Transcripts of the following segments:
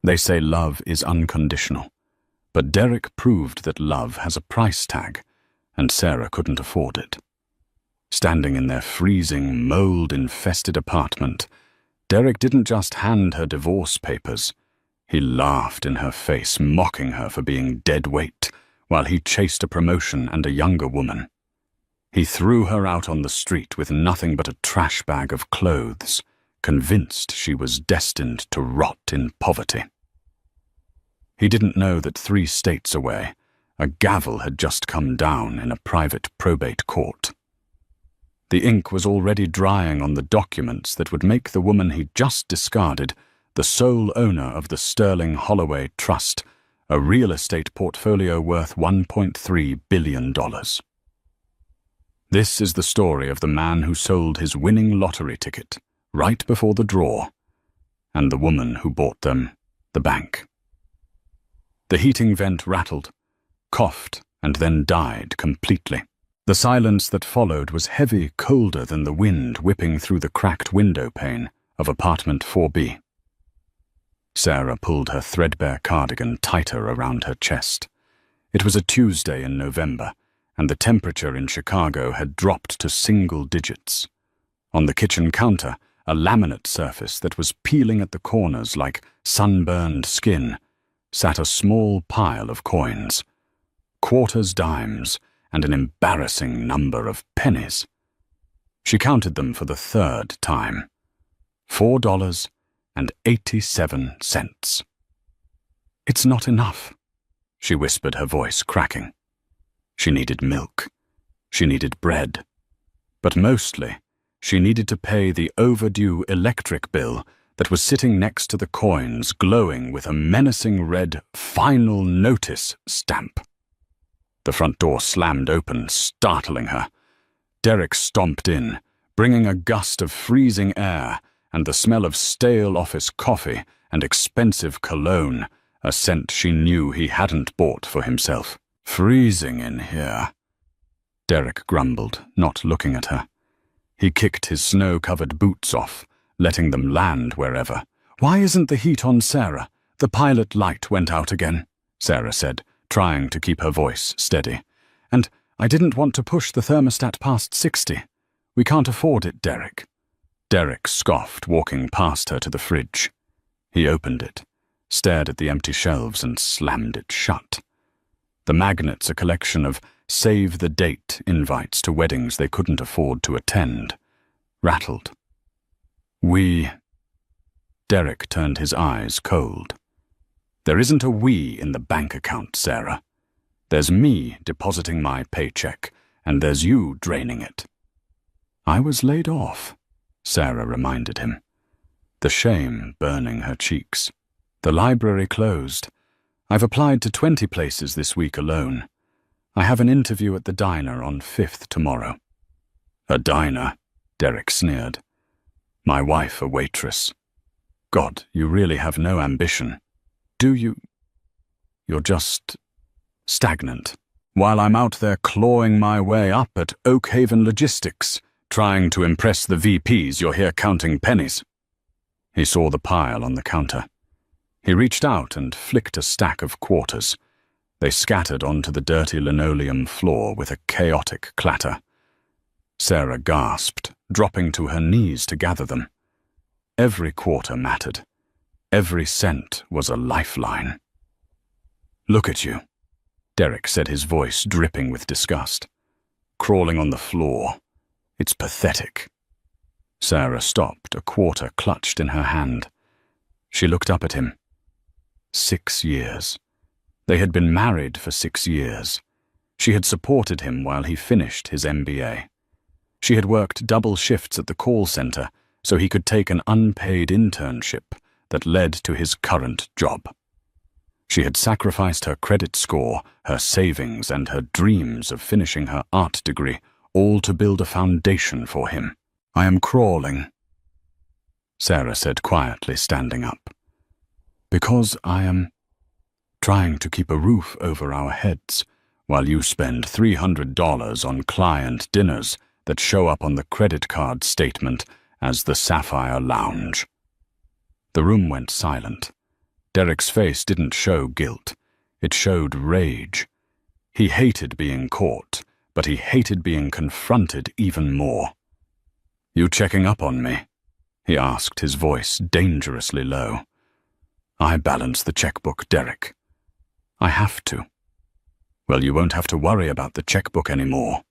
They say love is unconditional, but Derek proved that love has a price tag, and Sarah couldn't afford it. Standing in their freezing, mold-infested apartment, Derek didn't just hand her divorce papers. He laughed in her face, mocking her for being dead weight, while he chased a promotion and a younger woman. He threw her out on the street with nothing but a trash bag of clothes, convinced she was destined to rot in poverty. He didn't know that 3 states away, a gavel had just come down in a private probate court. The ink was already drying on the documents that would make the woman he'd just discarded the sole owner of the Sterling Holloway Trust, a real estate portfolio worth $1.3 billion. This is the story of the man who sold his winning lottery ticket right before the draw, and the woman who bought them the bank. The heating vent rattled, coughed, and then died completely. The silence that followed was heavy, colder than the wind whipping through the cracked window pane of apartment 4B. Sarah pulled her threadbare cardigan tighter around her chest. It was a Tuesday in November, and the temperature in Chicago had dropped to single digits. On the kitchen counter, a laminate surface that was peeling at the corners like sunburned skin, sat a small pile of coins. Quarters, dimes, and an embarrassing number of pennies. She counted them for the 3rd time. $4.87. "It's not enough," she whispered, her voice cracking. She needed milk. She needed bread. But mostly, she needed to pay the overdue electric bill that was sitting next to the coins, glowing with a menacing red "Final Notice" stamp. The front door slammed open, startling her. Derek stomped in, bringing a gust of freezing air and the smell of stale office coffee and expensive cologne, a scent she knew he hadn't bought for himself. "Freezing in here," Derek grumbled, not looking at her. He kicked his snow-covered boots off, letting them land wherever. "Why isn't the heat on, Sarah? The pilot light went out again," Sarah said, trying to keep her voice steady. "And I didn't want to push the thermostat past 60. We can't afford it, Derek." Derek scoffed, walking past her to the fridge. He opened it, stared at the empty shelves, and slammed it shut. The magnets, a collection of save-the-date invites to weddings they couldn't afford to attend, rattled. Derek turned his eyes cold. "There isn't a we in the bank account, Sarah. There's me depositing my paycheck, and there's you draining it." "I was laid off," Sarah reminded him, the shame burning her cheeks. "The library closed. I've applied to 20 places this week alone. I have an interview at the diner on 5th tomorrow." "A diner?" Derek sneered. "My wife a waitress. God, you really have no ambition. Do you? You're just stagnant. While I'm out there clawing my way up at Oak Haven Logistics, trying to impress the VPs, you're here counting pennies." He saw the pile on the counter. He reached out and flicked a stack of quarters. They scattered onto the dirty linoleum floor with a chaotic clatter. Sarah gasped, dropping to her knees to gather them. Every quarter mattered. Every cent was a lifeline. "Look at you," Derek said, his voice dripping with disgust. "Crawling on the floor. It's pathetic." Sarah stopped, a quarter clutched in her hand. She looked up at him. 6 years. They had been married for 6 years. She had supported him while he finished his MBA. She had worked double shifts at the call center so he could take an unpaid internship that led to his current job. She had sacrificed her credit score, her savings, and her dreams of finishing her art degree, all to build a foundation for him. "I am crawling," Sarah said quietly, standing up. "Because I am trying to keep a roof over our heads while you spend $300 on client dinners that show up on the credit card statement as the Sapphire Lounge." The room went silent. Derek's face didn't show guilt. It showed rage. He hated being caught, but he hated being confronted even more. "You checking up on me?" he asked, his voice dangerously low. "I balance the checkbook, Derek. I have to." "Well, you won't have to worry about the checkbook anymore."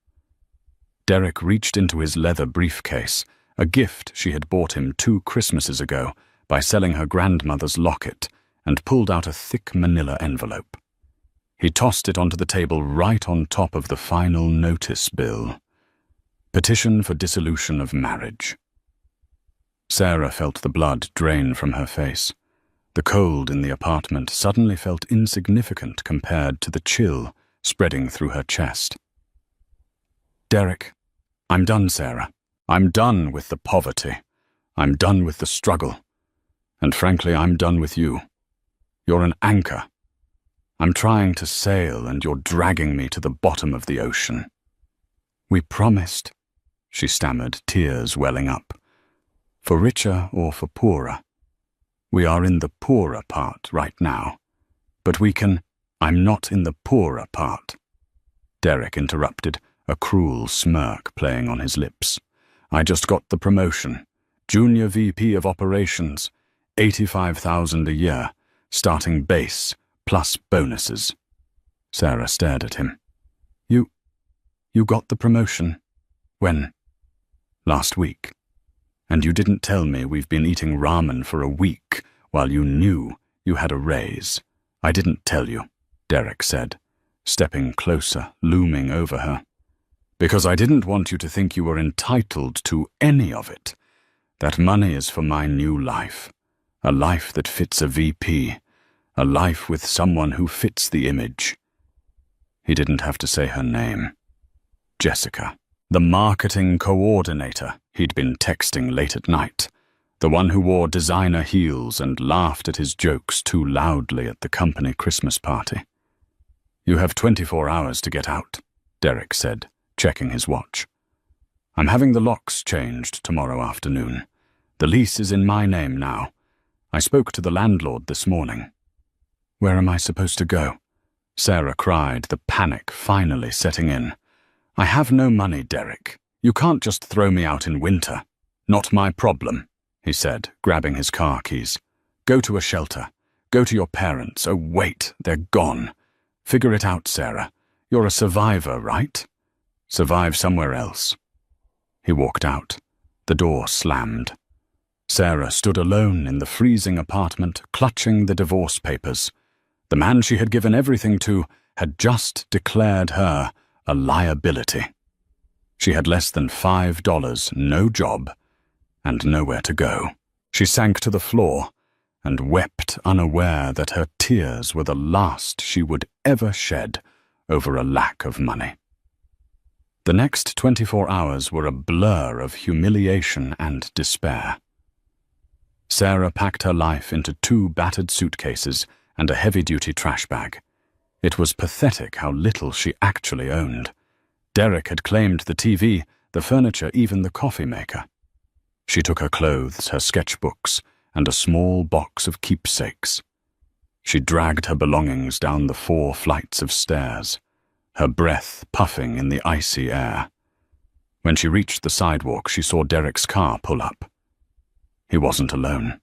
Derek reached into his leather briefcase, a gift she had bought him 2 Christmases ago by selling her grandmother's locket, and pulled out a thick manila envelope. He tossed it onto the table right on top of the final notice bill. Petition for dissolution of marriage. Sarah felt the blood drain from her face. The cold in the apartment suddenly felt insignificant compared to the chill spreading through her chest. "Derek, I'm done, Sarah. I'm done with the poverty. I'm done with the struggle. And frankly, I'm done with you. You're an anchor. I'm trying to sail and you're dragging me to the bottom of the ocean." "We promised," she stammered, tears welling up. "For richer or for poorer. We are in the poorer part right now. But we can—" "I'm not in the poorer part," Derek interrupted, a cruel smirk playing on his lips. "I just got the promotion. Junior VP of Operations, $85,000 a year, starting base, plus bonuses." Sarah stared at him. You got the promotion? When?" "Last week. And you didn't tell me we've been eating ramen for a week while you knew you had a raise. I didn't tell you," Derek said, stepping closer, looming over her. "Because I didn't want you to think you were entitled to any of it. That money is for my new life. A life that fits a VP. A life with someone who fits the image." He didn't have to say her name. Jessica, the marketing coordinator he'd been texting late at night, the one who wore designer heels and laughed at his jokes too loudly at the company Christmas party. "You have 24 hours to get out," Derek said, checking his watch. "I'm having the locks changed tomorrow afternoon. The lease is in my name now. I spoke to the landlord this morning." "Where am I supposed to go?" Sarah cried, the panic finally setting in. "I have no money, Derek. You can't just throw me out in winter." "Not my problem," he said, grabbing his car keys. "Go to a shelter. Go to your parents. Oh, wait, they're gone. Figure it out, Sarah. You're a survivor, right? Survive somewhere else." He walked out. The door slammed. Sarah stood alone in the freezing apartment, clutching the divorce papers. The man she had given everything to had just declared her a liability. She had less than $5, no job, and nowhere to go. She sank to the floor and wept, unaware that her tears were the last she would ever shed over a lack of money. The next 24 hours were a blur of humiliation and despair. Sarah packed her life into 2 battered suitcases and a heavy-duty trash bag. It was pathetic how little she actually owned. Derek had claimed the TV, the furniture, even the coffee maker. She took her clothes, her sketchbooks, and a small box of keepsakes. She dragged her belongings down the 4 flights of stairs, her breath puffing in the icy air. When she reached the sidewalk, she saw Derek's car pull up. He wasn't alone.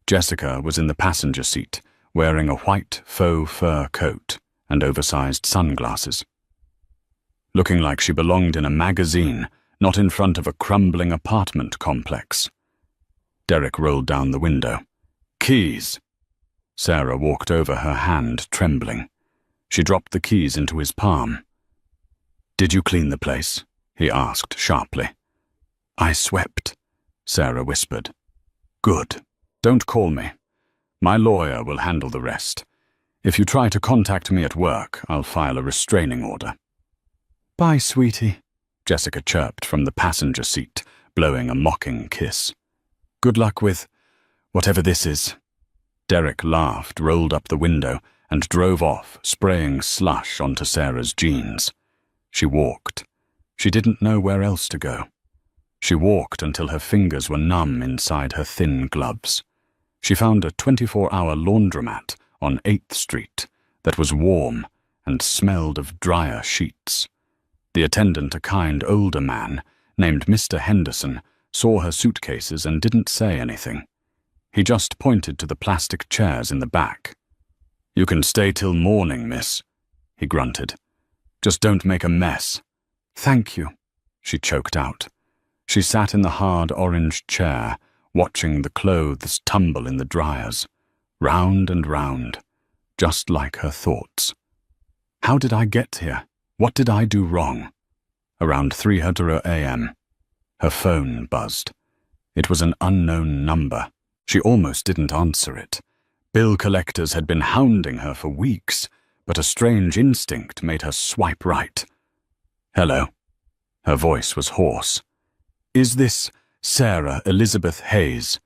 Jessica was in the passenger seat, wearing a white faux fur coat and oversized sunglasses. Looking like she belonged in a magazine, not in front of a crumbling apartment complex. Derek rolled down the window. "Keys!" Sarah walked over, her hand trembling. She dropped the keys into his palm. "Did you clean the place?" he asked sharply. "I swept," Sarah whispered. "Good. Don't call me. My lawyer will handle the rest. If you try to contact me at work, I'll file a restraining order." "Bye, sweetie," Jessica chirped from the passenger seat, blowing a mocking kiss. "Good luck with whatever this is." Derek laughed, rolled up the window, and drove off, spraying slush onto Sarah's jeans. She walked. She didn't know where else to go. She walked until her fingers were numb inside her thin gloves. She found a 24-hour laundromat on 8th Street that was warm and smelled of dryer sheets. The attendant, a kind older man named Mr. Henderson, saw her suitcases and didn't say anything. He just pointed to the plastic chairs in the back. "You can stay till morning, miss," he grunted. "Just don't make a mess." "Thank you," she choked out. She sat in the hard orange chair, watching the clothes tumble in the dryers, round and round, just like her thoughts. How did I get here? What did I do wrong? Around 3:00 a.m., her phone buzzed. It was an unknown number. She almost didn't answer it. Bill collectors had been hounding her for weeks, but a strange instinct made her swipe right. "Hello." Her voice was hoarse. "Is this Sarah Elizabeth Hayes,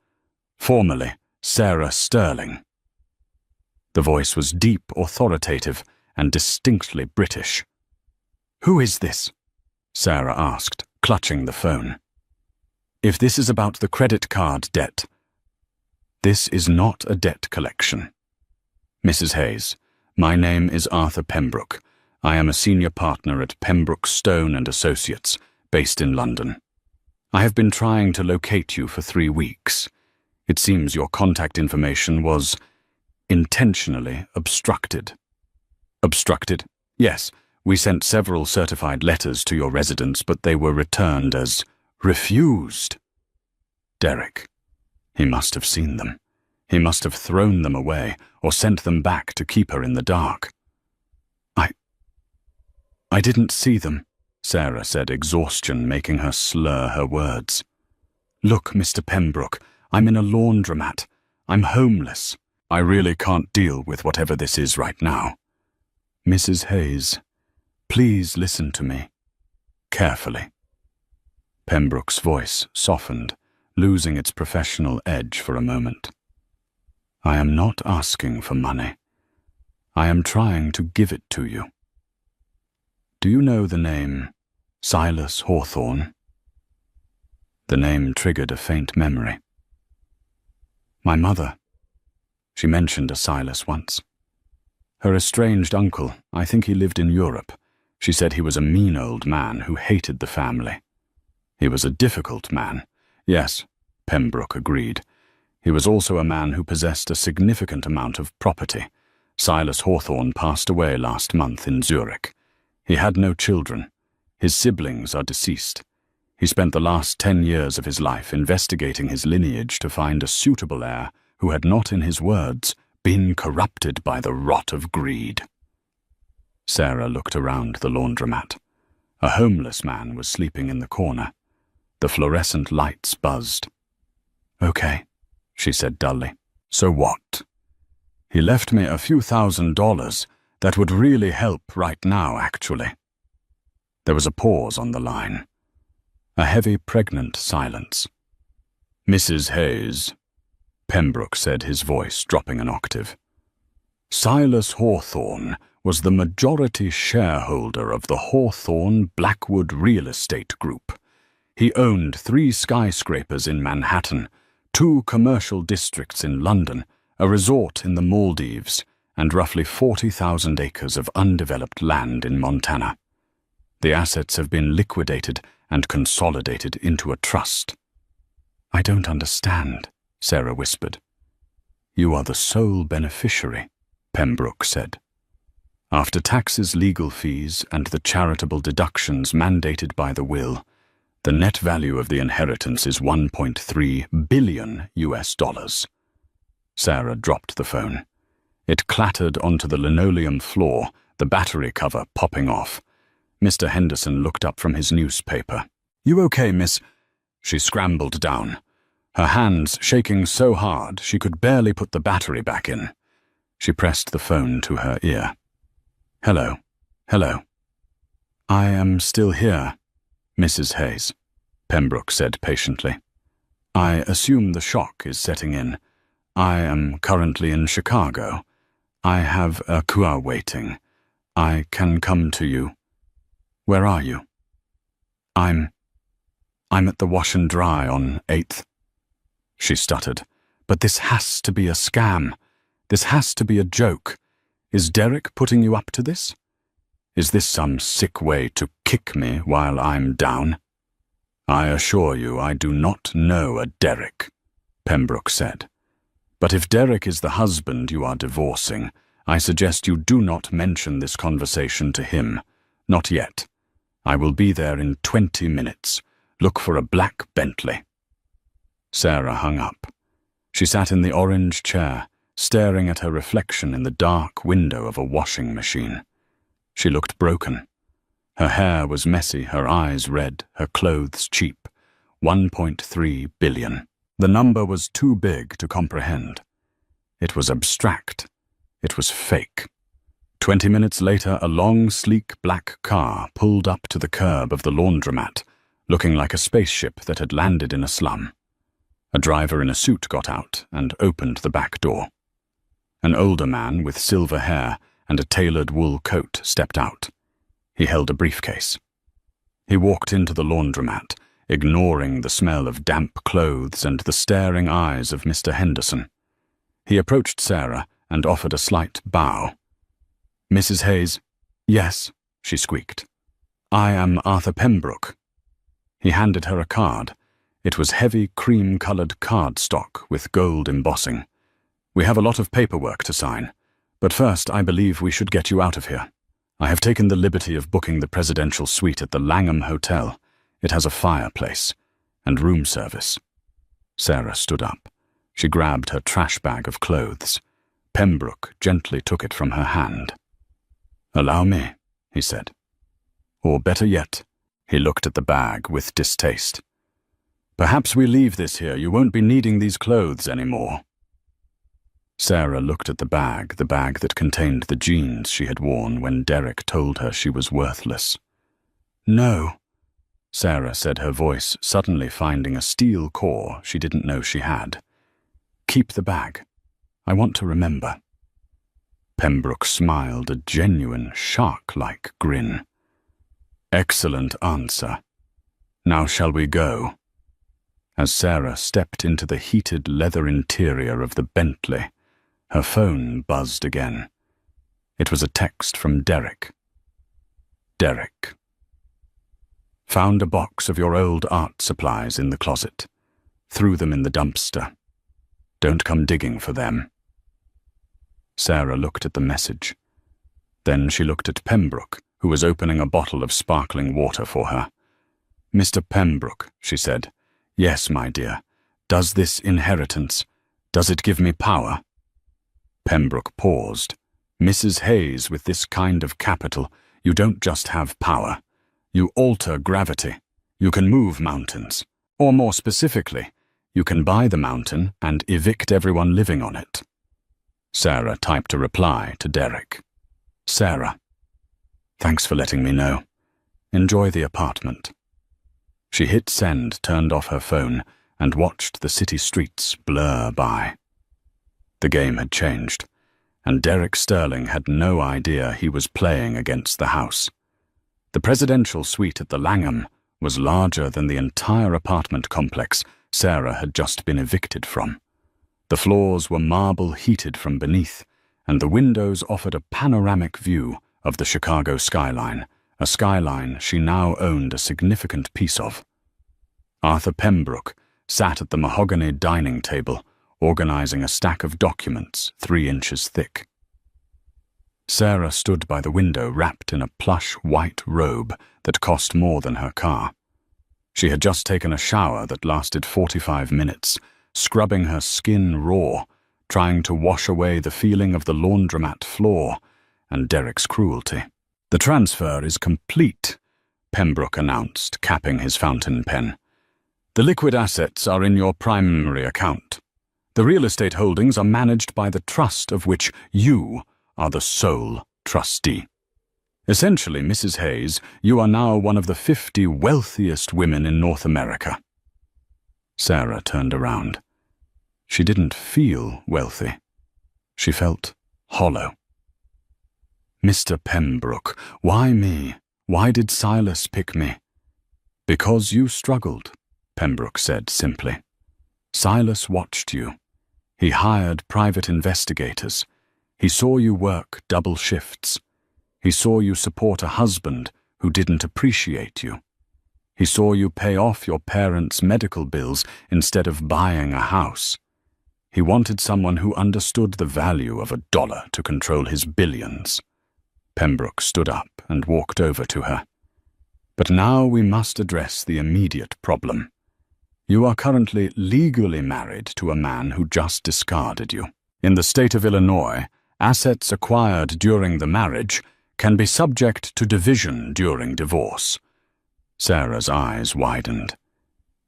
formerly Sarah Sterling?" The voice was deep, authoritative, and distinctly British. "Who is this?" Sarah asked, clutching the phone. "If this is about the credit card debt—" "This is not a debt collection. Mrs. Hayes, my name is Arthur Pembroke. I am a senior partner at Pembroke, Stone and Associates, based in London. I have been trying to locate you for 3 weeks. It seems your contact information was intentionally obstructed." "Obstructed?" "Yes. We sent several certified letters to your residence, but they were returned as refused." Derek. He must have seen them. He must have thrown them away or sent them back to keep her in the dark. I didn't see them," Sarah said, exhaustion making her slur her words. "Look, Mr. Pembroke, I'm in a laundromat. I'm homeless. I really can't deal with whatever this is right now. Mrs. Hayes, please listen to me. Carefully." Pembroke's voice softened, losing its professional edge for a moment. "I am not asking for money. I am trying to give it to you. Do you know the name Silas Hawthorne?" The name triggered a faint memory. "My mother. She mentioned a Silas once. Her estranged uncle, I think he lived in Europe. She said he was a mean old man who hated the family." "He was a difficult man." "Yes," Pembroke agreed. "He was also a man who possessed a significant amount of property. Silas Hawthorne passed away last month in Zurich. He had no children. His siblings are deceased. He spent the last 10 years of his life investigating his lineage to find a suitable heir who had not, in his words, been corrupted by the rot of greed." Sarah looked around the laundromat. A homeless man was sleeping in the corner. The fluorescent lights buzzed. "Okay," she said dully. "So what?" "He left me a few $1,000s that would really help right now, actually." There was a pause on the line. A heavy, pregnant silence. "Mrs. Hayes," Pembroke said, his voice dropping an octave. "Silas Hawthorne was the majority shareholder of the Hawthorne Blackwood Real Estate Group. He owned 3 skyscrapers in Manhattan, 2 commercial districts in London, a resort in the Maldives, and roughly 40,000 acres of undeveloped land in Montana. The assets have been liquidated and consolidated into a trust." "I don't understand," Sarah whispered. "You are the sole beneficiary," Pembroke said. "After taxes, legal fees, and the charitable deductions mandated by the will, the net value of the inheritance is $1.3 billion US. Sarah dropped the phone. It clattered onto the linoleum floor, the battery cover popping off. Mr. Henderson looked up from his newspaper. "You okay, miss?" She scrambled down, her hands shaking so hard she could barely put the battery back in. She pressed the phone to her ear. "Hello. Hello." "I am still here, Mrs. Hayes," Pembroke said patiently. "I assume the shock is setting in. I am currently in Chicago. I have a car waiting. I can come to you. Where are you?" I'm at the wash and dry on 8th. She stuttered, But this has to be a scam. This has to be a joke. Is Derek putting you up to this? Is this some sick way to kick me while I'm down? I assure you I do not know a Derek, Pembroke said. But if Derek is the husband you are divorcing, I suggest you do not mention this conversation to him. Not yet. I will be there in 20 minutes. Look for a black Bentley. Sarah hung up. She sat in the orange chair, staring at her reflection in the dark window of a washing machine. She looked broken. Her hair was messy, her eyes red, her clothes cheap. 1.3 billion. The number was too big to comprehend. It was abstract. It was fake. 20 minutes later, a long, sleek black car pulled up to the curb of the laundromat, looking like a spaceship that had landed in a slum. A driver in a suit got out and opened the back door. An older man with silver hair and a tailored wool coat stepped out. He held a briefcase. He walked into the laundromat, ignoring the smell of damp clothes and the staring eyes of Mr. Henderson. He approached Sarah and offered a slight bow. "Mrs. Hayes?" "Yes," she squeaked. "I am Arthur Pembroke." He handed her a card. It was heavy cream-colored cardstock with gold embossing. "We have a lot of paperwork to sign, but first I believe we should get you out of here. I have taken the liberty of booking the presidential suite at the Langham Hotel. It has a fireplace and room service." Sarah stood up. She grabbed her trash bag of clothes. Pembroke gently took it from her hand. "Allow me," he said. Or better yet, he looked at the bag with distaste. "Perhaps we leave this here. You won't be needing these clothes anymore." Sarah looked at the bag that contained the jeans she had worn when Derek told her she was worthless. "No," Sarah said, her voice suddenly finding a steel core she didn't know she had. "Keep the bag. I want to remember." Pembroke smiled a genuine, shark-like grin. "Excellent answer. Now shall we go?" As Sarah stepped into the heated leather interior of the Bentley, her phone buzzed again. It was a text from Derek. "Derek. Found a box of your old art supplies in the closet. Threw them in the dumpster. Don't come digging for them." Sarah looked at the message. Then she looked at Pembroke, who was opening a bottle of sparkling water for her. "Mr. Pembroke," she said. "Yes, my dear. Does this inheritance, does it give me power?" Pembroke paused. "Mrs. Hayes, with this kind of capital, you don't just have power. You alter gravity. You can move mountains. Or more specifically, you can buy the mountain and evict everyone living on it." Sarah typed a reply to Derek. "Sarah. Thanks for letting me know. Enjoy the apartment." She hit send, turned off her phone, and watched the city streets blur by. The game had changed, and Derek Sterling had no idea he was playing against the house. The presidential suite at the Langham was larger than the entire apartment complex Sarah had just been evicted from. The floors were marble heated from beneath, and the windows offered a panoramic view of the Chicago skyline, a skyline she now owned a significant piece of. Arthur Pembroke sat at the mahogany dining table, organizing a stack of documents 3 inches thick. Sarah stood by the window wrapped in a plush white robe that cost more than her car. She had just taken a shower that lasted 45 minutes, scrubbing her skin raw, trying to wash away the feeling of the laundromat floor and Derek's cruelty. "The transfer is complete," Pembroke announced, capping his fountain pen. "The liquid assets are in your primary account. The real estate holdings are managed by the trust of which you are the sole trustee. Essentially, Mrs. Hayes, you are now one of the 50 wealthiest women in North America." Sarah turned around. She didn't feel wealthy. She felt hollow. "Mr. Pembroke, why me? Why did Silas pick me?" "Because you struggled," Pembroke said simply. "Silas watched you. He hired private investigators. He saw you work double shifts. He saw you support a husband who didn't appreciate you. He saw you pay off your parents' medical bills instead of buying a house. He wanted someone who understood the value of $1 to control his billions. Pembroke stood up and walked over to her. But now we must address the immediate problem. You are currently legally married to a man who just discarded you. In the state of Illinois, assets acquired during the marriage can be subject to division during divorce. Sarah's eyes widened.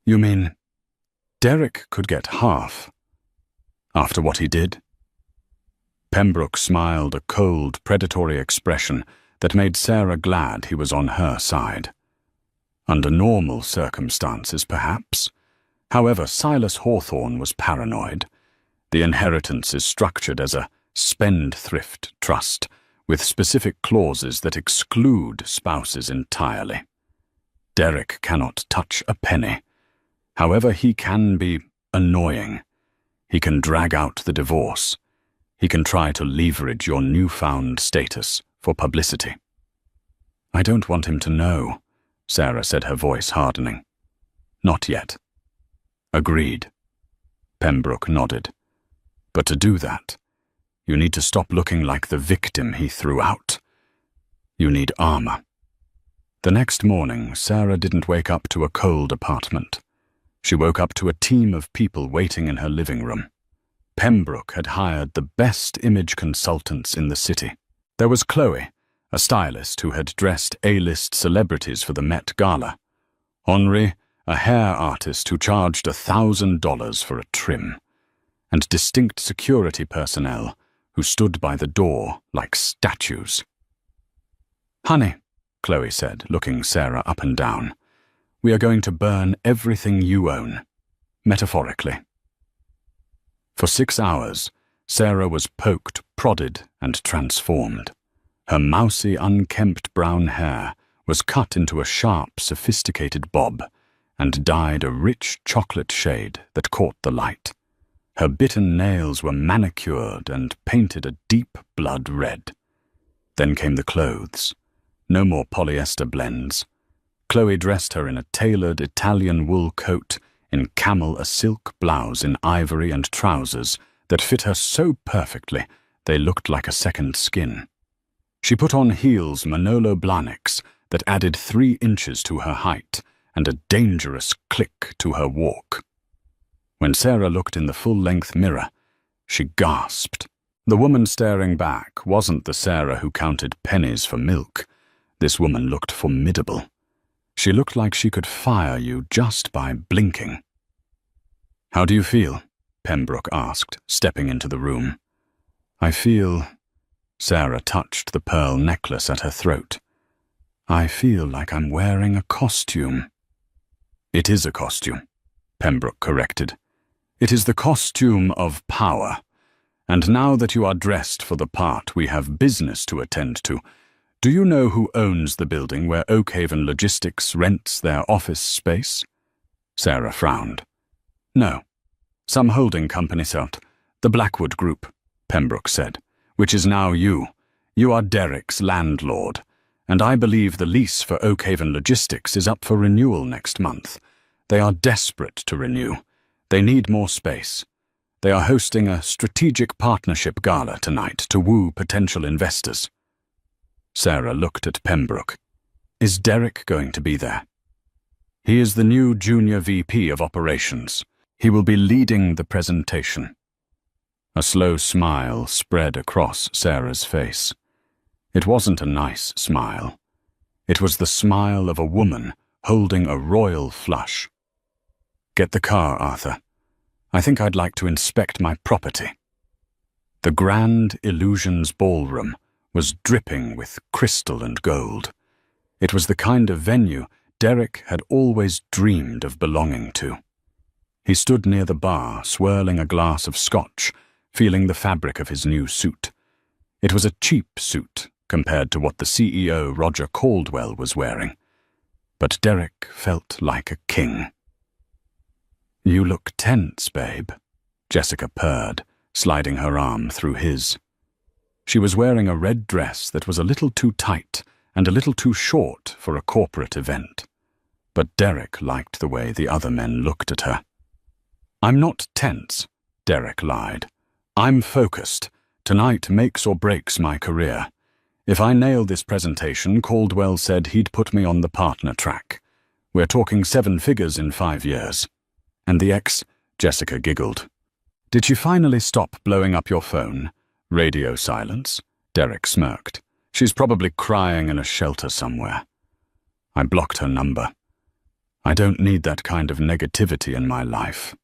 You mean Derek could get half? After what he did? Pembroke smiled a cold, predatory expression that made Sarah glad he was on her side. Under normal circumstances, perhaps. However, Silas Hawthorne was paranoid. The inheritance is structured as a spendthrift trust, with specific clauses that exclude spouses entirely. Derek cannot touch a penny. However, he can be annoying. He can drag out the divorce. He can try to leverage your newfound status for publicity. I don't want him to know, Sarah said, her voice hardening. Not yet. Agreed. Pembroke nodded. But to do that, you need to stop looking like the victim he threw out. You need armor. The next morning, Sarah didn't wake up to a cold apartment. She woke up to a team of people waiting in her living room. Pembroke had hired the best image consultants in the city. There was Chloe, a stylist who had dressed A-list celebrities for the Met Gala. Henri, a hair artist who charged $1,000 for a trim. And distinct security personnel who stood by the door like statues. Honey, Chloe said, looking Sarah up and down, we are going to burn everything you own, metaphorically. For 6 hours, Sarah was poked, prodded, and transformed. Her mousy, unkempt brown hair was cut into a sharp, sophisticated bob and dyed a rich chocolate shade that caught the light. Her bitten nails were manicured and painted a deep blood red. Then came the clothes. No more polyester blends. Chloe dressed her in a tailored Italian wool coat, in camel a silk blouse in ivory and trousers that fit her so perfectly they looked like a second skin. She put on heels Manolo Blahniks that added 3 inches to her height and a dangerous click to her walk. When Sarah looked in the full-length mirror, she gasped. The woman staring back wasn't the Sarah who counted pennies for milk. This woman looked formidable. She looked like she could fire you just by blinking. How do you feel? Pembroke asked, stepping into the room. I feel... Sarah touched the pearl necklace at her throat. I feel like I'm wearing a costume. It is a costume, Pembroke corrected. It is the costume of power. And now that you are dressed for the part, we have business to attend to. Do you know who owns the building where Oakhaven Logistics rents their office space? Sarah frowned. No. Some holding company out. The Blackwood Group, Pembroke said, which is now you. You are Derek's landlord, and I believe the lease for Oakhaven Logistics is up for renewal next month. They are desperate to renew. They need more space. They are hosting a strategic partnership gala tonight to woo potential investors. Sarah looked at Pembroke. Is Derek going to be there? He is the new junior VP of operations. He will be leading the presentation. A slow smile spread across Sarah's face. It wasn't a nice smile. It was the smile of a woman holding a royal flush. Get the car, Arthur. I think I'd like to inspect my property. The Grand Illusions Ballroom was dripping with crystal and gold. It was the kind of venue Derek had always dreamed of belonging to. He stood near the bar, swirling a glass of scotch, feeling the fabric of his new suit. It was a cheap suit compared to what the CEO, Roger Caldwell, was wearing. But Derek felt like a king. You look tense, babe, Jessica purred, sliding her arm through his. She was wearing a red dress that was a little too tight and a little too short for a corporate event. But Derek liked the way the other men looked at her. "I'm not tense," Derek lied. "I'm focused. Tonight makes or breaks my career. If I nail this presentation, Caldwell said he'd put me on the partner track. We're talking 7 figures in 5 years. And the ex," Jessica giggled. "Did she finally stop blowing up your phone?" "Radio silence," Derek smirked. "She's probably crying in a shelter somewhere." I blocked her number. I don't need that kind of negativity in my life.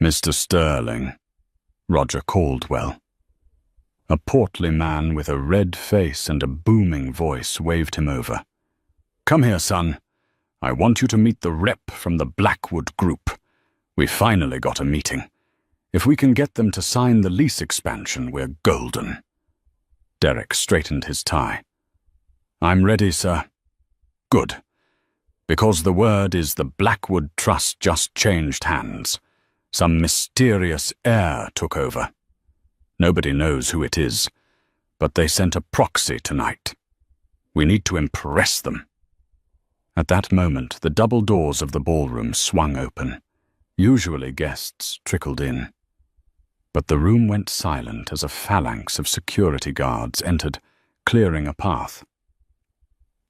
"Mr. Sterling," Roger Caldwell. A portly man with a red face and a booming voice waved him over. "Come here, son. I want you to meet the rep from the Blackwood Group. We finally got a meeting. If we can get them to sign the lease expansion, we're golden." Derek straightened his tie. "I'm ready, sir." "Good. Because the word is the Blackwood Trust just changed hands. Some mysterious heir took over. Nobody knows who it is, but they sent a proxy tonight. We need to impress them." At that moment, the double doors of the ballroom swung open. Usually guests trickled in. But the room went silent as a phalanx of security guards entered, clearing a path.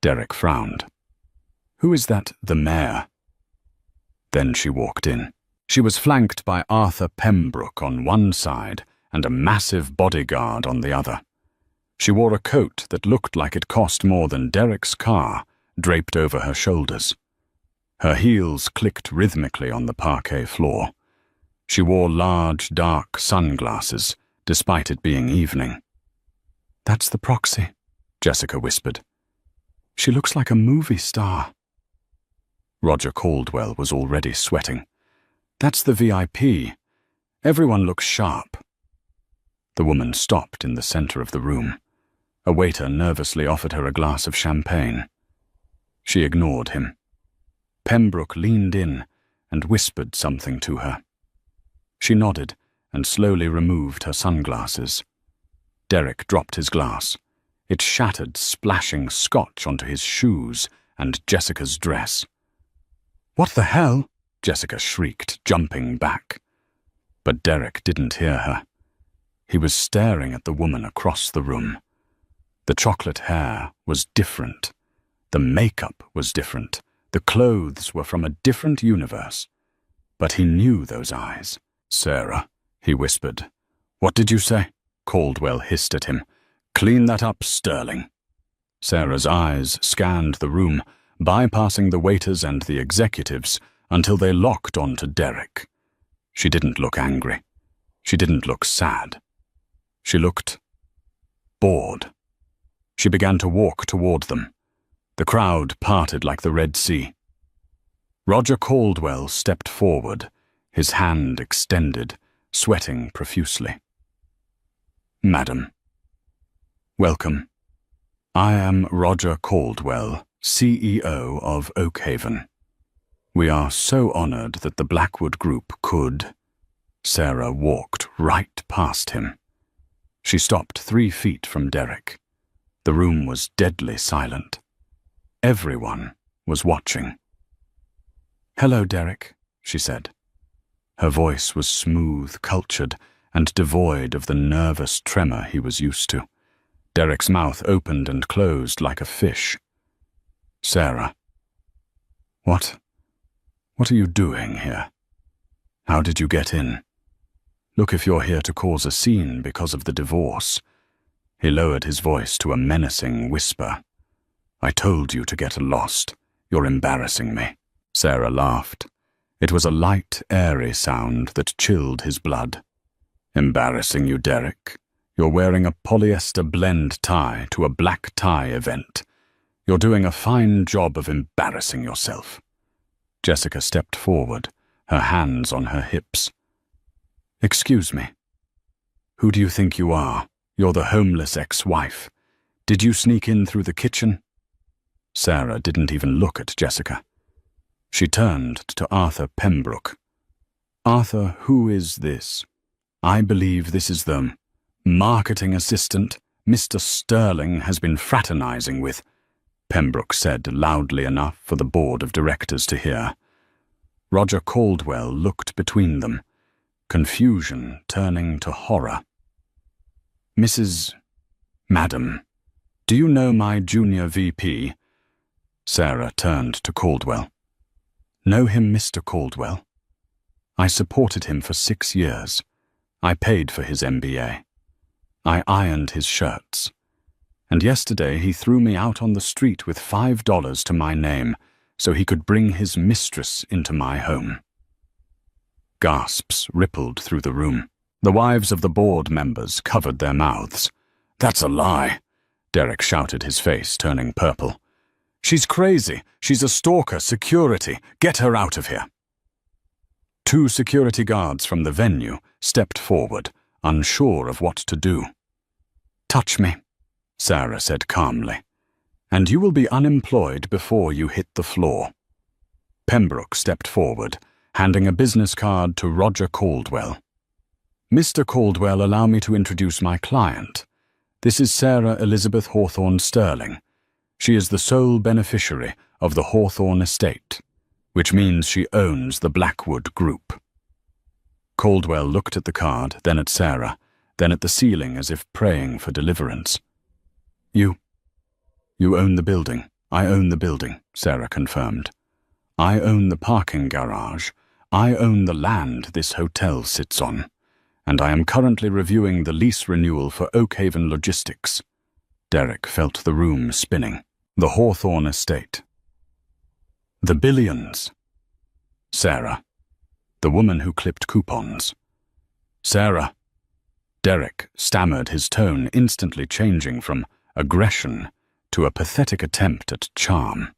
Derek frowned. "Who is that, the mayor?" Then she walked in. She was flanked by Arthur Pembroke on one side and a massive bodyguard on the other. She wore a coat that looked like it cost more than Derek's car, draped over her shoulders. Her heels clicked rhythmically on the parquet floor. She wore large, dark sunglasses, despite it being evening. "That's the proxy," Jessica whispered. "She looks like a movie star." Roger Caldwell was already sweating. "That's the VIP. Everyone looks sharp." The woman stopped in the center of the room. A waiter nervously offered her a glass of champagne. She ignored him. Pembroke leaned in and whispered something to her. She nodded and slowly removed her sunglasses. Derek dropped his glass. It shattered, splashing scotch onto his shoes and Jessica's dress. "What the hell?" Jessica shrieked, jumping back. But Derek didn't hear her. He was staring at the woman across the room. The chocolate hair was different. The makeup was different. The clothes were from a different universe. But he knew those eyes. "Sarah," he whispered. "What did you say?" Caldwell hissed at him. "Clean that up, Sterling." Sarah's eyes scanned the room, bypassing the waiters and the executives, until they locked onto Derek. She didn't look angry. She didn't look sad. She looked bored. She began to walk toward them. The crowd parted like the Red Sea. Roger Caldwell stepped forward, his hand extended, sweating profusely. "Madam." "Welcome. I am Roger Caldwell, CEO of Oakhaven. We are so honored that the Blackwood Group could—" Sarah walked right past him. She stopped 3 feet from Derek. The room was deadly silent. Everyone was watching. "Hello, Derek," she said. Her voice was smooth, cultured, and devoid of the nervous tremor he was used to. Derek's mouth opened and closed like a fish. "Sarah, what are you doing here? How did you get in? Look if you're here to cause a scene because of the divorce." He lowered his voice to a menacing whisper. "I told you to get lost. You're embarrassing me." Sarah laughed. It was a light, airy sound that chilled his blood. "Embarrassing you, Derek? You're wearing a polyester blend tie to a black tie event. You're doing a fine job of embarrassing yourself." Jessica stepped forward, her hands on her hips. "Excuse me. Who do you think you are? You're the homeless ex-wife. Did you sneak in through the kitchen?" Sarah didn't even look at Jessica. She turned to Arthur Pembroke. Arthur, who is this? I believe this is the marketing assistant Mr. Sterling has been fraternizing with, Pembroke said loudly enough for the board of directors to hear. Roger Caldwell looked between them, confusion turning to horror. Madam, do you know my junior VP? Sarah turned to Caldwell. Know him, Mr. Caldwell? I supported him for 6 years. I paid for his MBA. I ironed his shirts. And yesterday he threw me out on the street with $5 to my name so he could bring his mistress into my home. Gasps rippled through the room. The wives of the board members covered their mouths. That's a lie, Derek shouted, his face turning purple. She's crazy. She's a stalker. Security. Get her out of here. 2 security guards from the venue stepped forward, unsure of what to do. Touch me, Sarah said calmly, and you will be unemployed before you hit the floor. Pembroke stepped forward, handing a business card to Roger Caldwell. Mr. Caldwell, allow me to introduce my client. This is Sarah Elizabeth Hawthorne Sterling. She is the sole beneficiary of the Hawthorne estate, which means she owns the Blackwood Group. Caldwell looked at the card, then at Sarah, then at the ceiling as if praying for deliverance. You own the building. I own the building, Sarah confirmed. I own the parking garage. I own the land this hotel sits on. And I am currently reviewing the lease renewal for Oakhaven Logistics. Derek felt the room spinning. The Hawthorne estate. The billions. Sarah. The woman who clipped coupons. Sarah. Derek stammered, his tone instantly changing from aggression to a pathetic attempt at charm.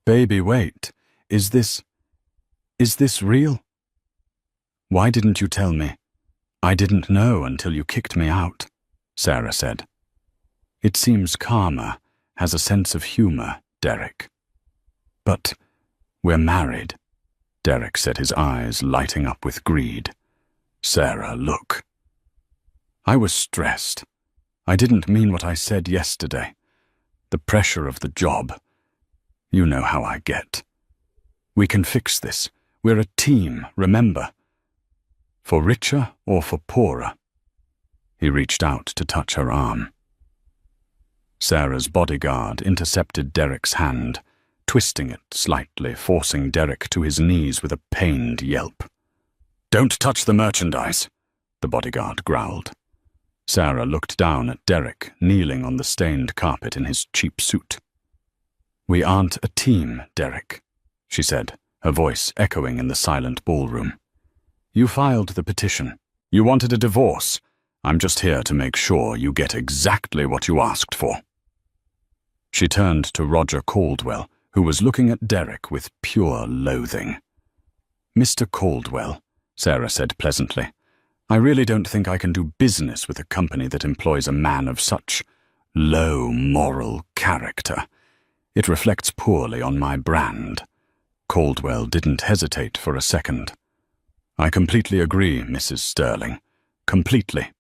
Baby, wait. Is this real? Why didn't you tell me? I didn't know until you kicked me out, Sarah said. It seems karma has a sense of humor, Derek. But we're married, Derek said, his eyes lighting up with greed. Sarah, look. I was stressed. I didn't mean what I said yesterday. The pressure of the job. You know how I get. We can fix this. We're a team, remember? For richer or for poorer? He reached out to touch her arm. Sarah's bodyguard intercepted Derek's hand, twisting it slightly, forcing Derek to his knees with a pained yelp. Don't touch the merchandise, the bodyguard growled. Sarah looked down at Derek, kneeling on the stained carpet in his cheap suit. We aren't a team, Derek, she said, her voice echoing in the silent ballroom. You filed the petition. You wanted a divorce. I'm just here to make sure you get exactly what you asked for. She turned to Roger Caldwell, who was looking at Derek with pure loathing. Mr. Caldwell, Sarah said pleasantly, I really don't think I can do business with a company that employs a man of such low moral character. It reflects poorly on my brand. Caldwell didn't hesitate for a second. I completely agree, Mrs. Sterling. Completely.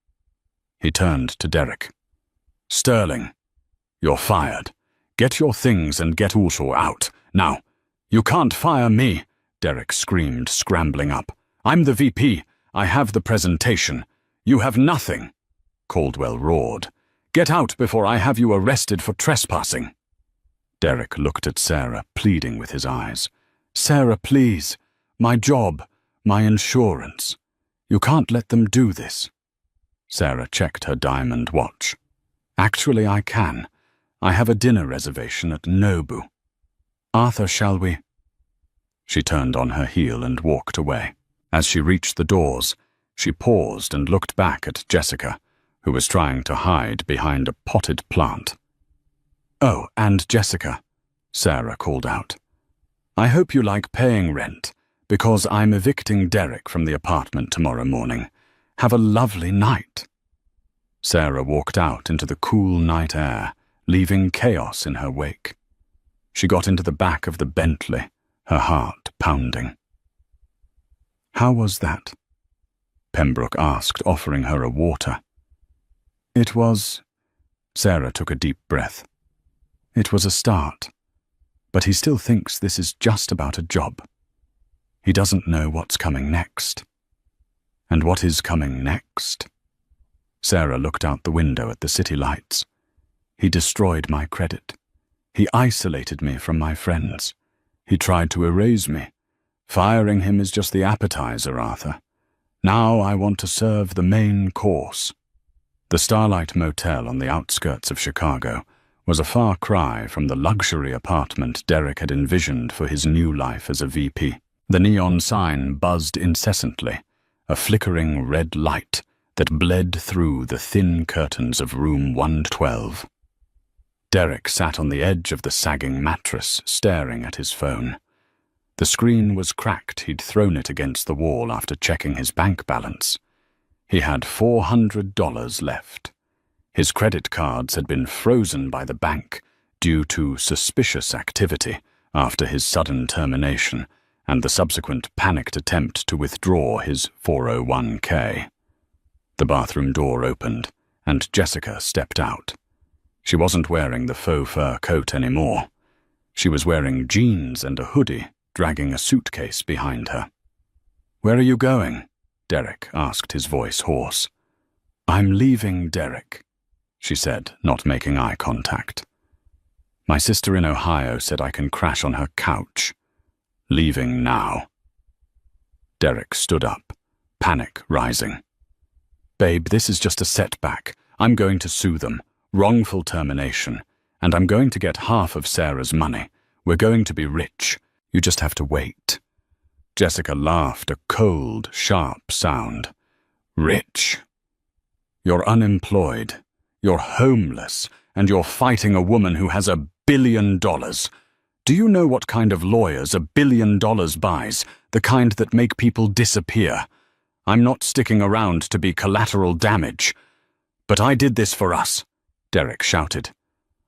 He turned to Derek. Sterling, you're fired. Get your things and get Ulshaw out. Now, you can't fire me, Derek screamed, scrambling up. I'm the VP. I have the presentation. You have nothing. Caldwell roared. Get out before I have you arrested for trespassing. Derek looked at Sarah, pleading with his eyes. Sarah, please. My job. My insurance. You can't let them do this. Sarah checked her diamond watch. Actually, I can. I have a dinner reservation at Nobu. Arthur, shall we? She turned on her heel and walked away. As she reached the doors, she paused and looked back at Jessica, who was trying to hide behind a potted plant. Oh, and Jessica, Sarah called out. I hope you like paying rent, because I'm evicting Derek from the apartment tomorrow morning. Have a lovely night. Sarah walked out into the cool night air, leaving chaos in her wake. She got into the back of the Bentley, her heart pounding. How was that? Pembroke asked, offering her a water. It was... Sarah took a deep breath. It was a start, but he still thinks this is just about a job. He doesn't know what's coming next. And what is coming next? Sarah looked out the window at the city lights. He destroyed my credit. He isolated me from my friends. He tried to erase me. Firing him is just the appetizer, Arthur. Now I want to serve the main course. The Starlight Motel on the outskirts of Chicago was a far cry from the luxury apartment Derek had envisioned for his new life as a VP. The neon sign buzzed incessantly, a flickering red light that bled through the thin curtains of room 112. Derek sat on the edge of the sagging mattress, staring at his phone. The screen was cracked. He'd thrown it against the wall after checking his bank balance. He had $400 left. His credit cards had been frozen by the bank due to suspicious activity after his sudden termination and the subsequent panicked attempt to withdraw his 401k. The bathroom door opened, and Jessica stepped out. She wasn't wearing the faux fur coat anymore. She was wearing jeans and a hoodie, dragging a suitcase behind her. "Where are you going?" Derek asked, his voice hoarse. "I'm leaving, Derek," she said, not making eye contact. "My sister in Ohio said I can crash on her couch. Leaving now." Derek stood up, panic rising. "Babe, this is just a setback. I'm going to sue them. Wrongful termination. And I'm going to get half of Sarah's money. We're going to be rich. You just have to wait." Jessica laughed, a cold, sharp sound. "Rich? You're unemployed. You're homeless. And you're fighting a woman who has $1 billion. Do you know what kind of lawyers $1 billion buys? The kind that make people disappear. I'm not sticking around to be collateral damage. But I did this for us," Derek shouted.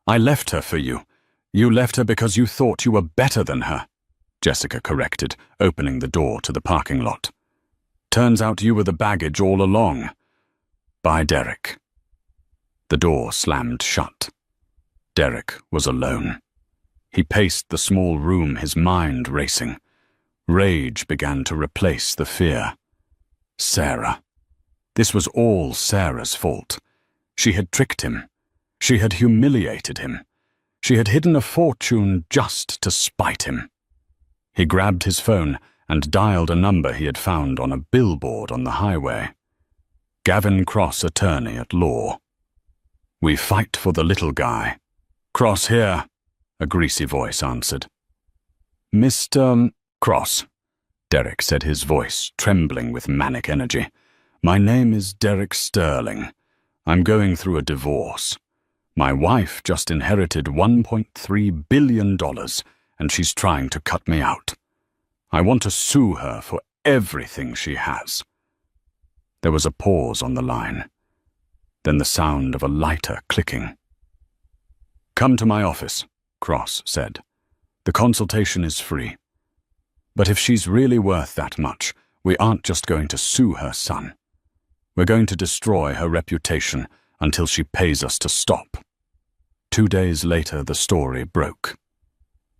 "I left her for you. You left her because you thought you were better than her," Jessica corrected, opening the door to the parking lot. "Turns out you were the baggage all along. Bye, Derek." The door slammed shut. Derek was alone. He paced the small room, his mind racing. Rage began to replace the fear. Sarah. This was all Sarah's fault. She had tricked him. She had humiliated him. She had hidden a fortune just to spite him. He grabbed his phone and dialed a number he had found on a billboard on the highway. Gavin Cross, attorney at law. "We fight for the little guy." "Cross here," a greasy voice answered. "Mr. Cross," Derek said, his voice trembling with manic energy. "My name is Derek Sterling. I'm going through a divorce. My wife just inherited $1.3 billion, and she's trying to cut me out. I want to sue her for everything she has." There was a pause on the line, then the sound of a lighter clicking. "Come to my office," Cross said. "The consultation is free. But if she's really worth that much, we aren't just going to sue her son. We're going to destroy her reputation until she pays us to stop." 2 days later, the story broke.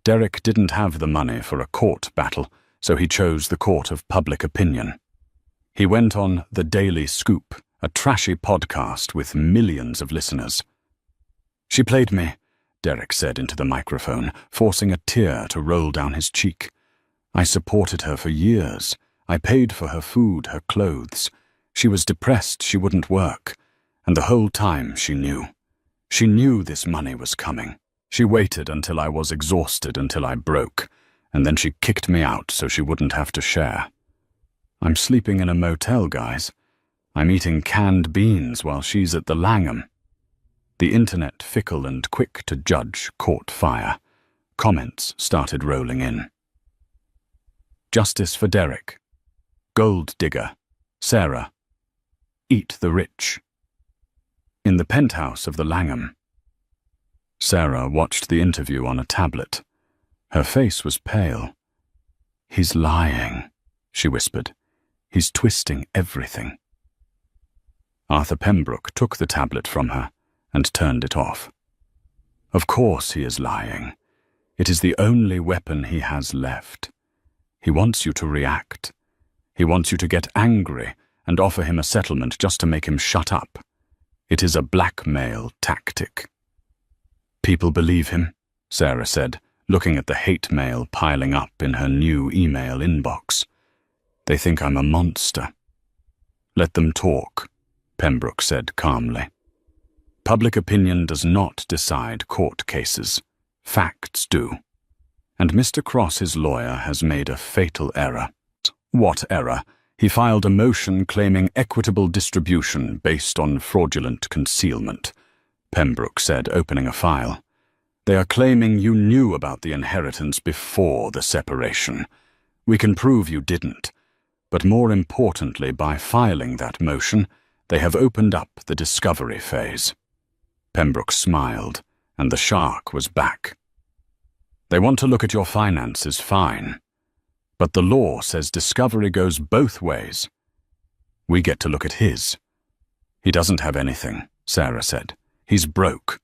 Derek didn't have the money for a court battle, so he chose the court of public opinion. He went on The Daily Scoop, a trashy podcast with millions of listeners. "She played me," Derek said into the microphone, forcing a tear to roll down his cheek. "I supported her for years. I paid for her food, her clothes. She was depressed, she wouldn't work. And the whole time she knew. She knew this money was coming. She waited until I was exhausted, until I broke, and then she kicked me out so she wouldn't have to share. I'm sleeping in a motel, guys. I'm eating canned beans while she's at the Langham." The internet, fickle and quick to judge, caught fire. Comments started rolling in. "Justice for Derek. Gold digger. Sarah. Eat the rich." In the penthouse of the Langham. Sarah watched the interview on a tablet. Her face was pale. "He's lying," she whispered. He's twisting everything. Arthur Pembroke took the tablet from her and turned it off. Of course he is lying. It is the only weapon he has left. He wants you to react. He wants you to get angry and offer him a settlement just to make him shut up. It is a blackmail tactic. People believe him, Sarah said, looking at the hate mail piling up in her new email inbox. They think I'm a monster. Let them talk, Pembroke said calmly. Public opinion does not decide court cases. Facts do. And Mr. Cross's lawyer has made a fatal error. What error? He filed a motion claiming equitable distribution based on fraudulent concealment, Pembroke said, opening a file. They are claiming you knew about the inheritance before the separation. We can prove you didn't. But more importantly, by filing that motion, they have opened up the discovery phase. Pembroke smiled, and the shark was back. They want to look at your finances, fine. But the law says discovery goes both ways. We get to look at his. He doesn't have anything, Sarah said. He's broke.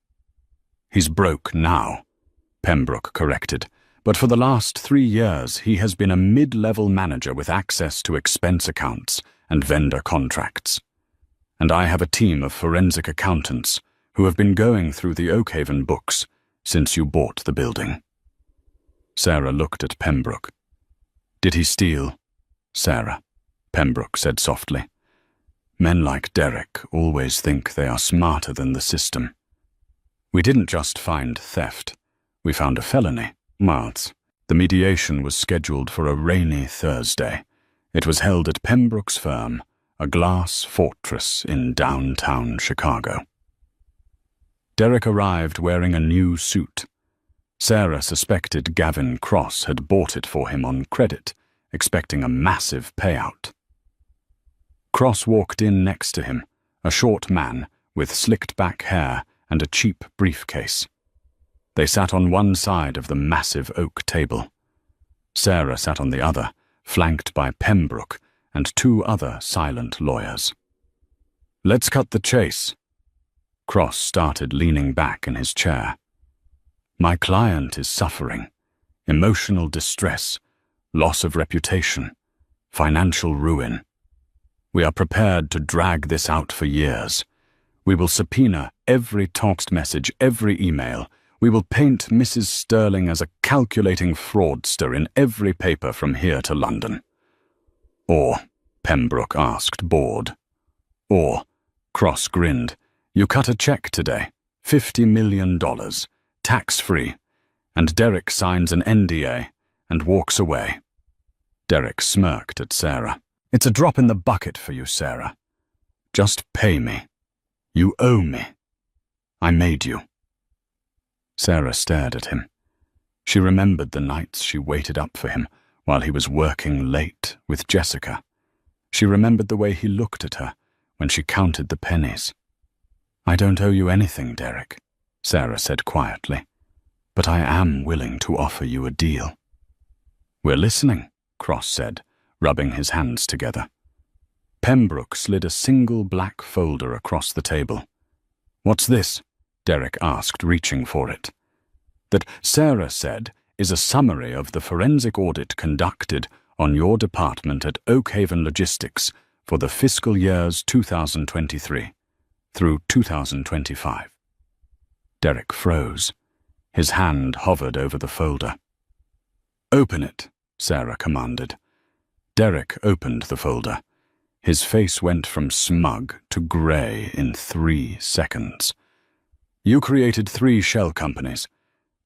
He's broke now, Pembroke corrected. But for the last 3 years, he has been a mid-level manager with access to expense accounts and vendor contracts. And I have a team of forensic accountants who have been going through the Oakhaven books since you bought the building. Sarah looked at Pembroke. Did he steal? Sarah, Pembroke said softly. Men like Derek always think they are smarter than the system. We didn't just find theft. We found a felony. Marts. The mediation was scheduled for a rainy Thursday. It was held at Pembroke's firm, a glass fortress in downtown Chicago. Derek arrived wearing a new suit. Sarah suspected Gavin Cross had bought it for him on credit, expecting a massive payout. Cross walked in next to him, a short man with slicked-back hair and a cheap briefcase. They sat on one side of the massive oak table. Sarah sat on the other, flanked by Pembroke and 2 other silent lawyers. Let's cut the chase. Cross started leaning back in his chair. My client is suffering. Emotional distress, loss of reputation, financial ruin. We are prepared to drag this out for years. We will subpoena every text message, every email. We will paint Mrs. Sterling as a calculating fraudster in every paper from here to London. Or, Pembroke asked, bored. Or, Cross grinned, you cut a check today, $50 million. Tax-free, and Derek signs an NDA and walks away. Derek smirked at Sarah. It's a drop in the bucket for you, Sarah. Just pay me. You owe me. I made you. Sarah stared at him. She remembered the nights she waited up for him while he was working late with Jessica. She remembered the way he looked at her when she counted the pennies. I don't owe you anything, Derek, Sarah said quietly, but I am willing to offer you a deal. We're listening, Cross said, rubbing his hands together. Pembroke slid a single black folder across the table. What's this? Derek asked, reaching for it. That, Sarah said, is a summary of the forensic audit conducted on your department at Oakhaven Logistics for the fiscal years 2023 through 2025. Derek froze. His hand hovered over the folder. Open it, Sarah commanded. Derek opened the folder. His face went from smug to grey in 3 seconds. You created 3 shell companies.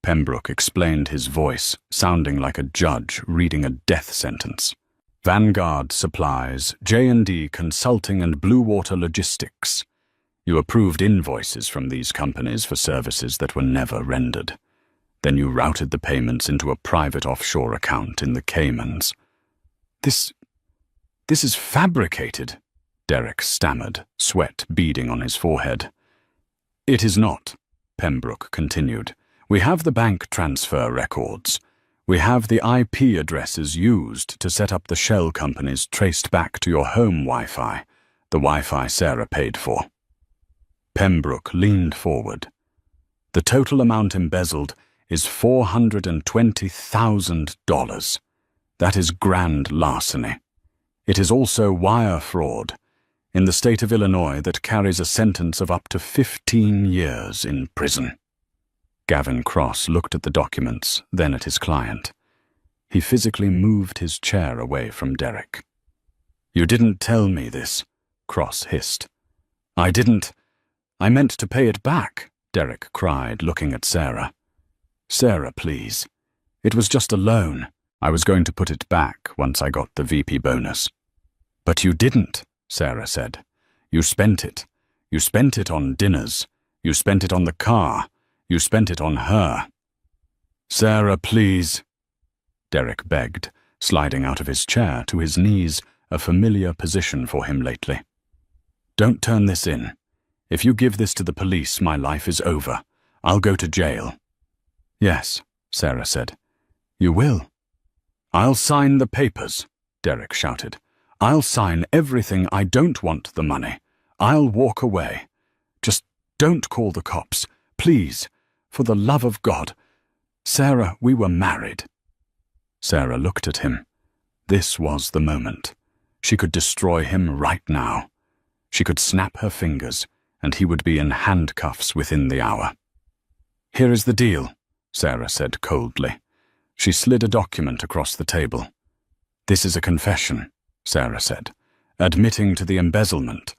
Pembroke explained, his voice sounding like a judge reading a death sentence. Vanguard Supplies, J&D Consulting and Blue Water Logistics. You approved invoices from these companies for services that were never rendered. Then you routed the payments into a private offshore account in the Caymans. This is fabricated, Derek stammered, sweat beading on his forehead. It is not, Pembroke continued. We have the bank transfer records. We have the IP addresses used to set up the shell companies traced back to your home Wi-Fi, the Wi-Fi Sarah paid for. Pembroke leaned forward. The total amount embezzled is $420,000. That is grand larceny. It is also wire fraud in the state of Illinois that carries a sentence of up to 15 years in prison. Gavin Cross looked at the documents, then at his client. He physically moved his chair away from Derek. "You didn't tell me this," Cross hissed. "I didn't. I meant to pay it back," Derek cried, looking at Sarah. "Sarah, please. It was just a loan. I was going to put it back once I got the VP bonus." "But you didn't," Sarah said. "You spent it. You spent it on dinners. You spent it on the car. You spent it on her." "Sarah, please," Derek begged, sliding out of his chair to his knees, a familiar position for him lately. "Don't turn this in. If you give this to the police, my life is over. I'll go to jail." "Yes," Sarah said. "You will?" "I'll sign the papers," Derek shouted. "I'll sign everything. I don't want the money. I'll walk away. Just don't call the cops. Please, for the love of God. Sarah, we were married." Sarah looked at him. This was the moment. She could destroy him right now. She could snap her fingers, and he would be in handcuffs within the hour. "Here is the deal," Sarah said coldly. She slid a document across the table. "This is a confession," Sarah said, "admitting to the embezzlement.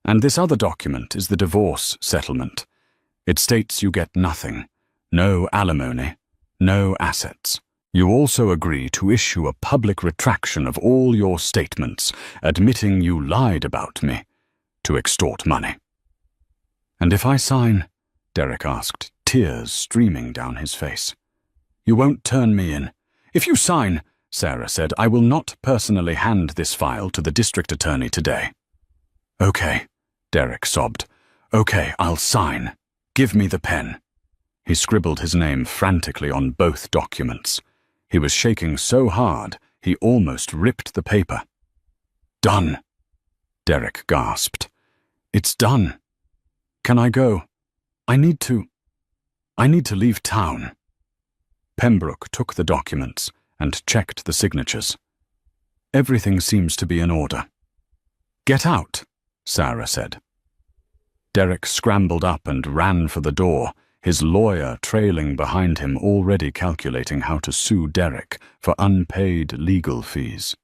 And this other document is the divorce settlement. It states you get nothing, no alimony, no assets. You also agree to issue a public retraction of all your statements, admitting you lied about me, to extort money." "And if I sign?" Derek asked, tears streaming down his face. "You won't turn me in." "If you sign," Sarah said, "I will not personally hand this file to the district attorney today." "Okay," Derek sobbed. "Okay, I'll sign. Give me the pen." He scribbled his name frantically on both documents. He was shaking so hard, he almost ripped the paper. "Done," Derek gasped. "It's done. Can I go? I need to leave town." Pembroke took the documents and checked the signatures. "Everything seems to be in order." "Get out," Sarah said. Derek scrambled up and ran for the door, his lawyer trailing behind him, already calculating how to sue Derek for unpaid legal fees.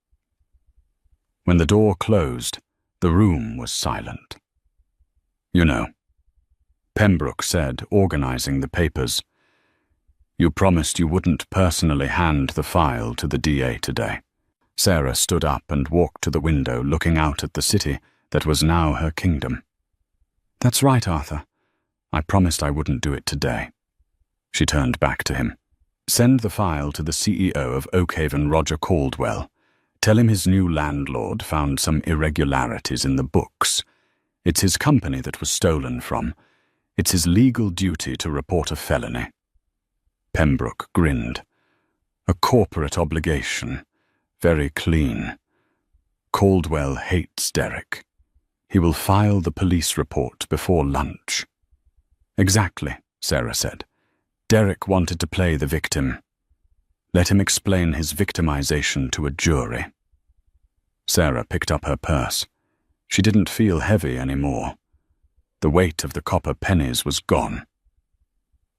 When the door closed, the room was silent. "You know," Pembroke said, organizing the papers, "you promised you wouldn't personally hand the file to the DA today." Sarah stood up and walked to the window, looking out at the city that was now her kingdom. "That's right, Arthur. I promised I wouldn't do it today." She turned back to him. "Send the file to the CEO of Oakhaven, Roger Caldwell. Tell him his new landlord found some irregularities in the books. It's his company that was stolen from. It's his legal duty to report a felony." Pembroke grinned. "A corporate obligation. Very clean. Caldwell hates Derek. He will file the police report before lunch." "Exactly," Sarah said. "Derek wanted to play the victim. Let him explain his victimization to a jury." Sarah picked up her purse. She didn't feel heavy anymore. The weight of the copper pennies was gone.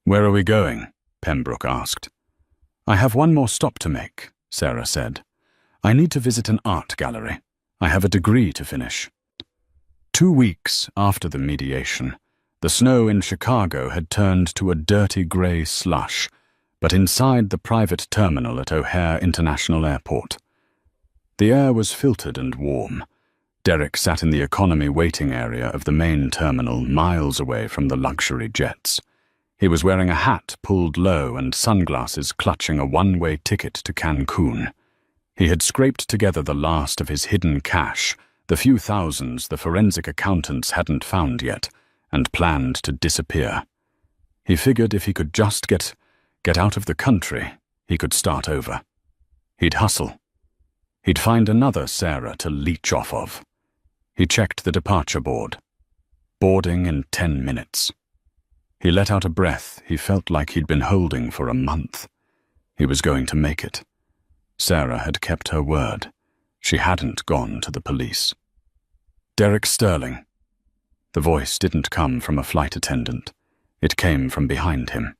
"Where are we going?" Pembroke asked. "I have one more stop to make," Sarah said. "I need to visit an art gallery. I have a degree to finish." 2 weeks after the mediation, the snow in Chicago had turned to a dirty grey slush, but inside the private terminal at O'Hare International Airport. The air was filtered and warm. Derek sat in the economy waiting area of the main terminal, miles away from the luxury jets. He was wearing a hat pulled low and sunglasses, clutching a one-way ticket to Cancun. He had scraped together the last of his hidden cash, the few thousands the forensic accountants hadn't found yet, and planned to disappear. He figured if he could just get out of the country, he could start over. He'd hustle. He'd find another Sarah to leech off of. He checked the departure board. Boarding in 10 minutes. He let out a breath he felt like he'd been holding for a month. He was going to make it. Sarah had kept her word. She hadn't gone to the police. Derek Sterling. The voice didn't come from a flight attendant. It came from behind him.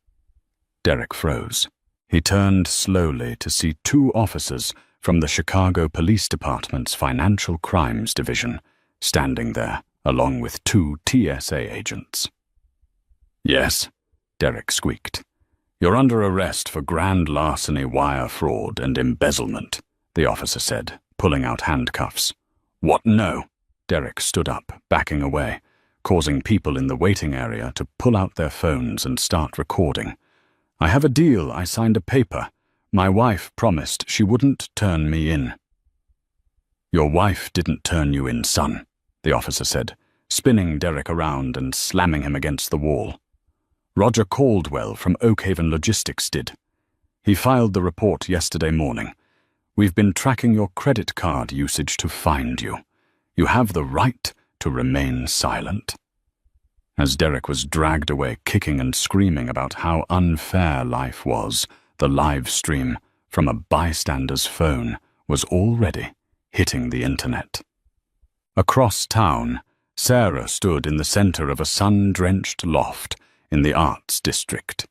Derek froze. He turned slowly to see 2 officers from the Chicago Police Department's Financial Crimes Division standing there, along with 2 TSA agents. "Yes," Derek squeaked. "You're under arrest for grand larceny, wire fraud, and embezzlement," the officer said, pulling out handcuffs. "What, no?" Derek stood up, backing away, causing people in the waiting area to pull out their phones and start recording. "I have a deal. I signed a paper. My wife promised she wouldn't turn me in." "Your wife didn't turn you in, son," the officer said, spinning Derek around and slamming him against the wall. "Roger Caldwell from Oakhaven Logistics did. He filed the report yesterday morning. We've been tracking your credit card usage to find you. You have the right to remain silent." As Derek was dragged away kicking and screaming about how unfair life was, the live stream from a bystander's phone was already hitting the internet. Across town, Sarah stood in the center of a sun-drenched loft in the Arts District.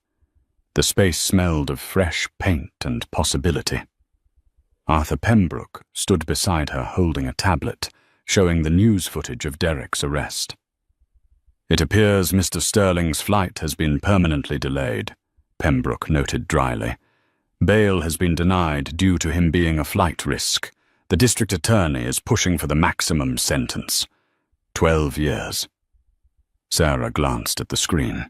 The space smelled of fresh paint and possibility. Arthur Pembroke stood beside her holding a tablet, showing the news footage of Derek's arrest. "It appears Mr. Sterling's flight has been permanently delayed," Pembroke noted dryly. "Bail has been denied due to him being a flight risk. The district attorney is pushing for the maximum sentence. 12 years. Sarah glanced at the screen.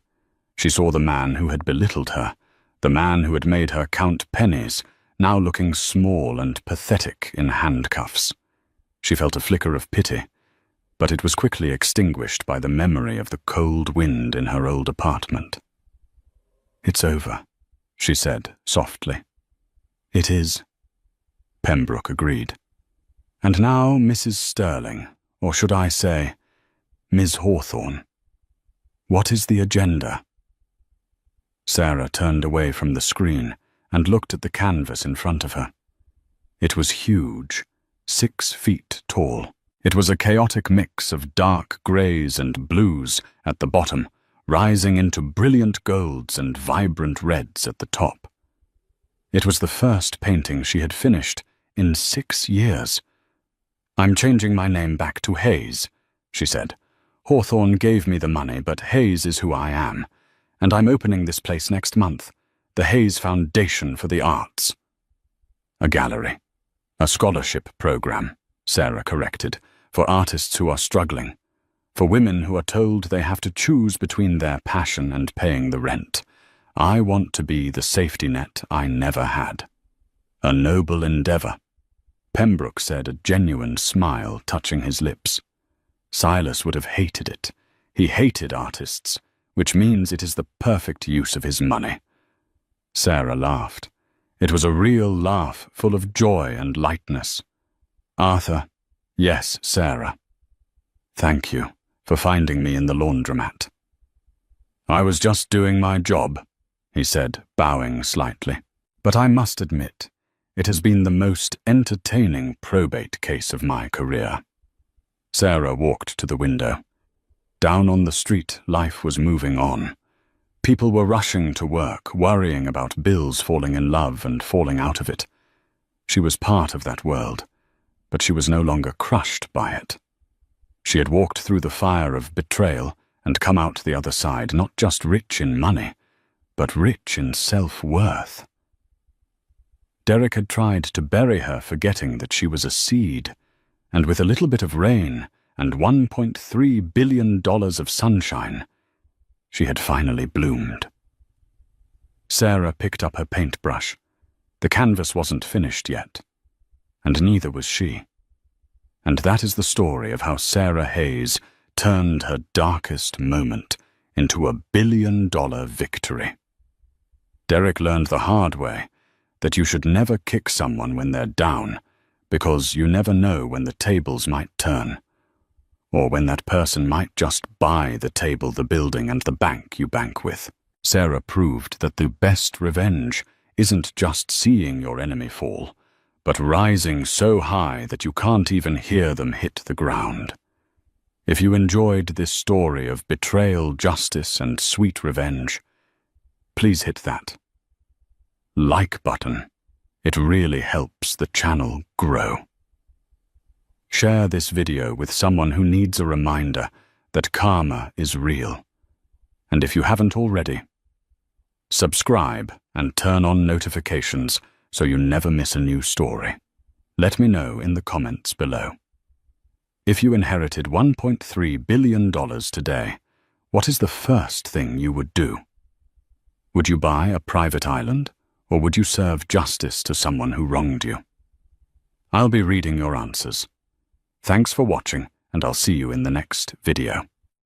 She saw the man who had belittled her, the man who had made her count pennies, now looking small and pathetic in handcuffs. She felt a flicker of pity, but it was quickly extinguished by the memory of the cold wind in her old apartment. "It's over," she said softly. "It is," Pembroke agreed. "And now, Mrs. Sterling, or should I say, Ms. Hawthorne. What is the agenda?" Sarah turned away from the screen and looked at the canvas in front of her. It was huge, 6 feet tall. It was a chaotic mix of dark grays and blues at the bottom, rising into brilliant golds and vibrant reds at the top. It was the first painting she had finished in 6 years. "I'm changing my name back to Hayes," she said. "Hawthorne gave me the money, but Hayes is who I am. And I'm opening this place next month, the Hayes Foundation for the Arts." "A gallery. A scholarship program," Sarah corrected, "for artists who are struggling. For women who are told they have to choose between their passion and paying the rent. I want to be the safety net I never had." "A noble endeavor," Pembroke said, a genuine smile touching his lips. "Silas would have hated it. He hated artists, which means it is the perfect use of his money." Sarah laughed. It was a real laugh full of joy and lightness. "Arthur, yes, Sarah. Thank you for finding me in the laundromat." "I was just doing my job," he said, bowing slightly. "But I must admit, it has been the most entertaining probate case of my career." Sarah walked to the window. Down on the street, life was moving on. People were rushing to work, worrying about bills, falling in love and falling out of it. She was part of that world, but she was no longer crushed by it. She had walked through the fire of betrayal and come out the other side not just rich in money, but rich in self-worth. Derek had tried to bury her, forgetting that she was a seed, and with a little bit of rain and $1.3 billion of sunshine, she had finally bloomed. Sarah picked up her paintbrush. The canvas wasn't finished yet, and neither was she. And that is the story of how Sarah Hayes turned her darkest moment into a $1 billion victory. Derek learned the hard way that you should never kick someone when they're down, because you never know when the tables might turn, or when that person might just buy the table, the building, and the bank you bank with. Sarah proved that the best revenge isn't just seeing your enemy fall, but rising so high that you can't even hear them hit the ground. If you enjoyed this story of betrayal, justice, and sweet revenge, please hit that like button. It really helps the channel grow. Share this video with someone who needs a reminder that karma is real. And if you haven't already, subscribe and turn on notifications so you never miss a new story. Let me know in the comments below. If you inherited $1.3 billion today, what is the first thing you would do? Would you buy a private island, or would you serve justice to someone who wronged you? I'll be reading your answers. Thanks for watching, and I'll see you in the next video.